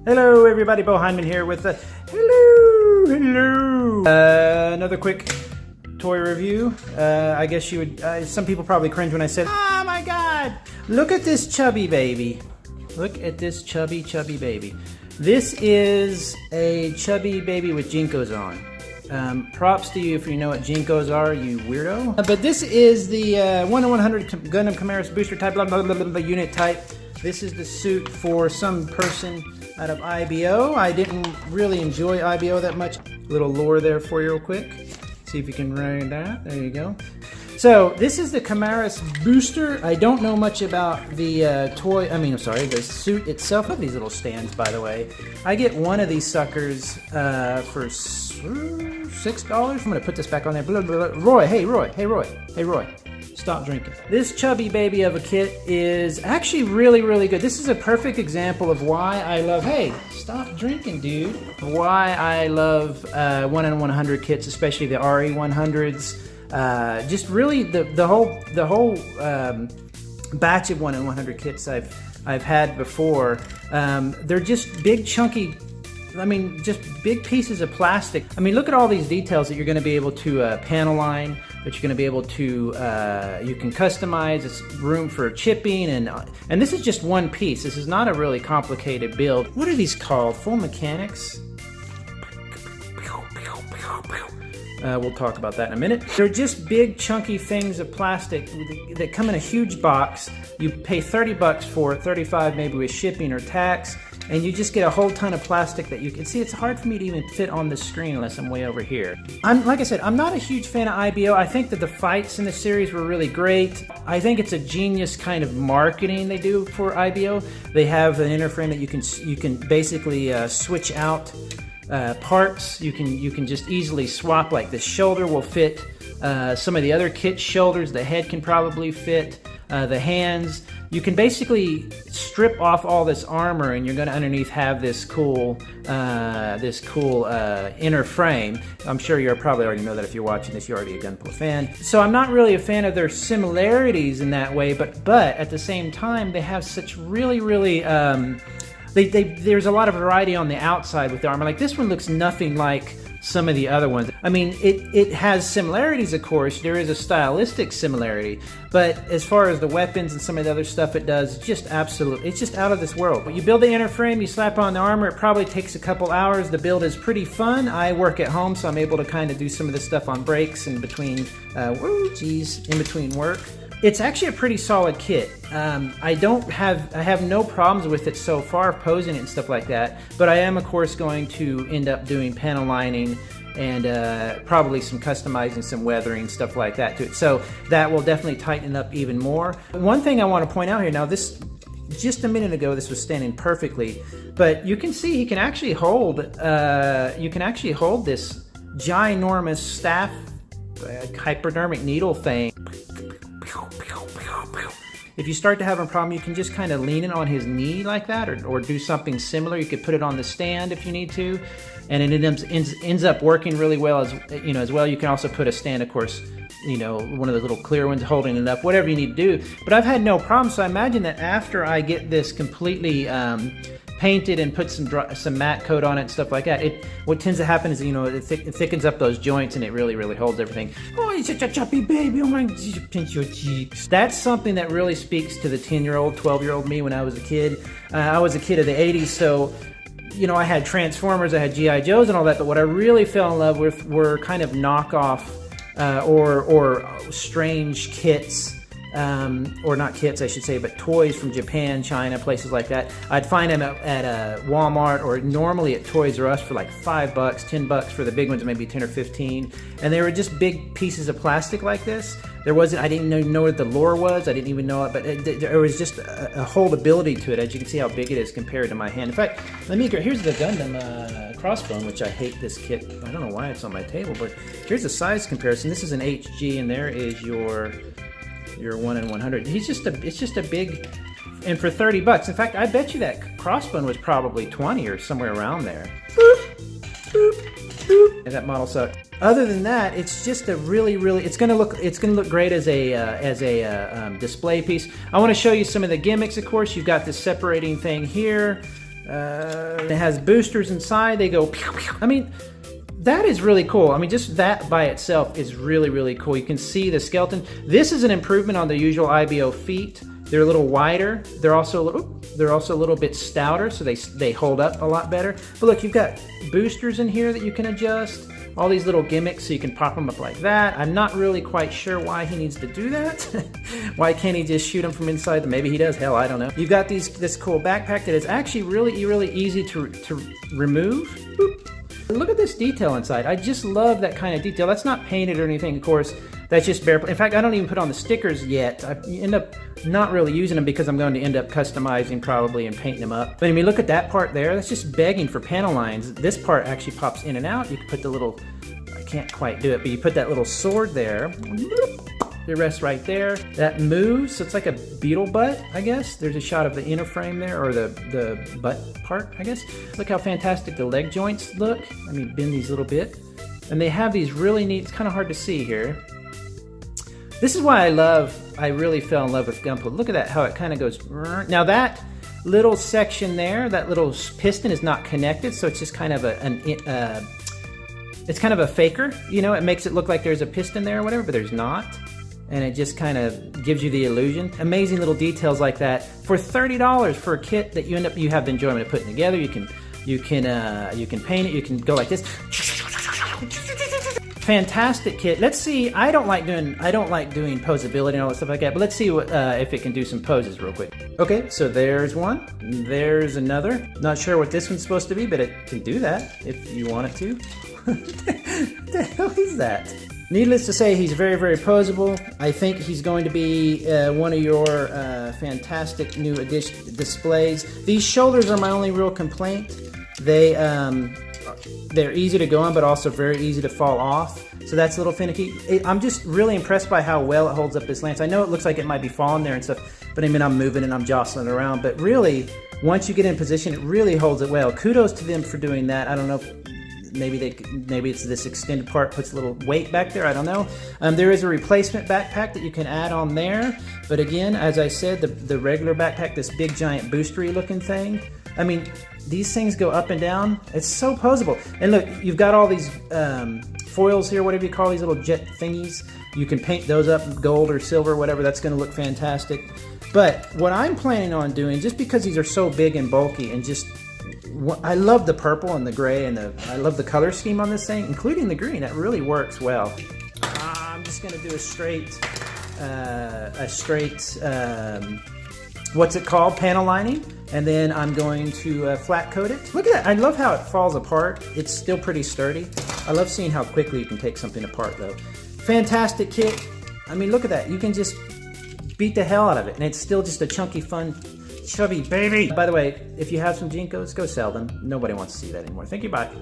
Hello everybody, beau-hindman here with a hello. Another quick toy review. I guess you would, some people probably cringe when I said, oh my god, look at this chubby baby. Look at this chubby baby. This is a chubby baby with jinkos on. Props to you if you know what jinkos are, you weirdo. But this is the 1-in-100 Gundam Chimeras booster type, blah, blah, blah, blah, blah, unit type. This is the suit for some person out of IBO. I didn't really enjoy IBO that much. Little lore there for you real quick. See if you can read that. There you go. So this is the Chimeras booster. I don't know much about the the suit itself. Look at these little stands, by the way. I get one of these suckers for $6. I'm gonna put this back on there. Blah, blah, blah. Roy, hey Roy. Stop drinking. This chubby baby of a kit is actually really good. This is a perfect example of why I love, hey, stop drinking, dude. Why I love 1-in-100 kits, especially the RE100s. Just really the whole batch of 1-in-100 kits I've had before. They're just big chunky, just big pieces of plastic. Look at all these details that you're going to be able to panel line, that you're going to be able to, you can customize. It's room for chipping, and this is just one piece. This is not a really complicated build. What are these called? Full mechanics? We'll talk about that in a minute. They're just big chunky things of plastic that come in a huge box. You pay 30 bucks for it, 35 maybe with shipping or tax, and you just get a whole ton of plastic that you can see. It's hard for me to even fit on the screen unless I'm way over here. Like I said, I'm not a huge fan of IBO. I think that the fights in the series were really great. I think it's a genius kind of marketing they do for IBO. They have an interframe that you can basically switch out parts. You can just easily swap. Like the shoulder will fit some of the other kit shoulders. The head can probably fit the hands. You can basically strip off all this armor, and you're going to underneath have this cool inner frame. I'm sure you probably already know that if you're watching this. You're already a gunpla fan. So I'm not really a fan of their similarities in that way, but at the same time they have such really there's a lot of variety on the outside with the armor. Like this one looks nothing like some of the other ones. It has similarities, of course. There is a stylistic similarity, but as far as the weapons and some of the other stuff it does, it's just out of this world. You build the inner frame, you slap on the armor. It probably takes a couple hours. The build is pretty fun. I work at home, so I'm able to kind of do some of this stuff on breaks in between, in between work. It's actually a pretty solid kit. I have no problems with it so far, posing it and stuff like that, but I am of course going to end up doing panel lining and probably some customizing, some weathering, stuff like that to it. So that will definitely tighten it up even more. One thing I want to point out here, now this, just a minute ago this was standing perfectly, but you can see he can actually hold, this ginormous staff hypodermic needle thing. If you start to have a problem, you can just kind of lean it on his knee like that, or do something similar. You could put it on the stand if you need to, and it ends up working really well as well. You can also put a stand, of course, one of those little clear ones holding it up, whatever you need to do. But I've had no problem, so I imagine that after I get this completely painted and put some matte coat on it and stuff like that, what tends to happen is it thickens up those joints, and it really holds everything. Oh, he's such a chubby baby. Oh my, pinch your cheeks. That's something that really speaks to the 10-year-old, 12-year-old me when I was a kid. I was a kid of the 80s, so I had Transformers, I had G.I. Joes and all that, but what I really fell in love with were kind of knockoff or strange kits. Or not kits, I should say, but toys from Japan, China, places like that. I'd find them at Walmart, or normally at Toys R Us for like $5, $10 for the big ones, maybe 10 or 15. And they were just big pieces of plastic like this. I didn't know what the lore was. I didn't even know it, but there was just a holdability to it. As you can see how big it is compared to my hand. In fact, here's the Gundam crossbone, which I hate this kit. I don't know why it's on my table, but here's a size comparison. This is an HG, and there is your 1-in-100. It's just a big, and for 30 bucks. In fact, I bet you that crossbone was probably 20 or somewhere around there. Boop, boop, boop. And that model sucked. Other than that, it's just a really, it's gonna look great as a display piece. I want to show you some of the gimmicks. Of course, you've got this separating thing here. It has boosters inside. They go pew, pew. I mean, that is really cool. I mean, just that by itself is really, really cool. You can see the skeleton. This is an improvement on the usual IBO feet. They're a little wider. They're also a little bit stouter, so they hold up a lot better. But look, you've got boosters in here that you can adjust. All these little gimmicks, so you can pop them up like that. I'm not really quite sure why he needs to do that. Why can't he just shoot them from inside? Maybe he does. Hell, I don't know. You've got this cool backpack that is actually really easy to remove. Boop. Look at this detail inside. I just love that kind of detail. That's not painted or anything, of course. That's just bare. In fact, I don't even put on the stickers yet. I end up not really using them because I'm going to end up customizing probably and painting them up. But I mean, look at that part there. That's just begging for panel lines. This part actually pops in and out. You can put the little, I can't quite do it, but you put that little sword there. It rests right there. That moves, so it's like a beetle butt, I guess. There's a shot of the inner frame there, or the butt part, I guess. Look how fantastic the leg joints look. I mean, bend these a little bit. And they have these really neat, it's kind of hard to see here. This is why I really fell in love with Gunpla. Look at that, how it kind of goes. Now that little section there, that little piston is not connected, so it's just kind of it's kind of a faker, you know? It makes it look like there's a piston there or whatever, but there's not. And it just kind of gives you the illusion. Amazing little details like that for $30 for a kit that you have the enjoyment of putting together. You can paint it. You can go like this. Fantastic kit. Let's see. I don't like doing posability and all that stuff like that. But let's see if it can do some poses real quick. Okay, so there's one. There's another. Not sure what this one's supposed to be, but it can do that if you want it to. What the hell is that? Needless to say, he's very posable. I think he's going to be one of your fantastic new edition displays. These shoulders are my only real complaint. They're easy to go on, but also very easy to fall off. So that's a little finicky. I'm just really impressed by how well it holds up this lance. I know it looks like it might be falling there and stuff, but I mean, I'm moving and I'm jostling around. But really, once you get in position, it really holds it well. Kudos to them for doing that. I don't know if maybe it's this extended part puts a little weight back there. I don't know. There is a replacement backpack that you can add on there. But again, as I said, the regular backpack, this big giant boostery looking thing. I mean, these things go up and down. It's so posable. And look, you've got all these foils here, whatever you call these little jet thingies. You can paint those up gold or silver, whatever. That's going to look fantastic. But what I'm planning on doing, just because these are so big and bulky and just I love the purple and the gray and I love the color scheme on this thing, including the green. That really works well. I'm just going to do a straight, what's it called? Panel lining. And then I'm going to flat coat it. Look at that. I love how it falls apart. It's still pretty sturdy. I love seeing how quickly you can take something apart though. Fantastic kit. I mean, look at that. You can just beat the hell out of it. And it's still just a chunky, fun, chubby baby. By the way, if you have some Jinkos, go sell them. Nobody wants to see that anymore. Thank you, bye.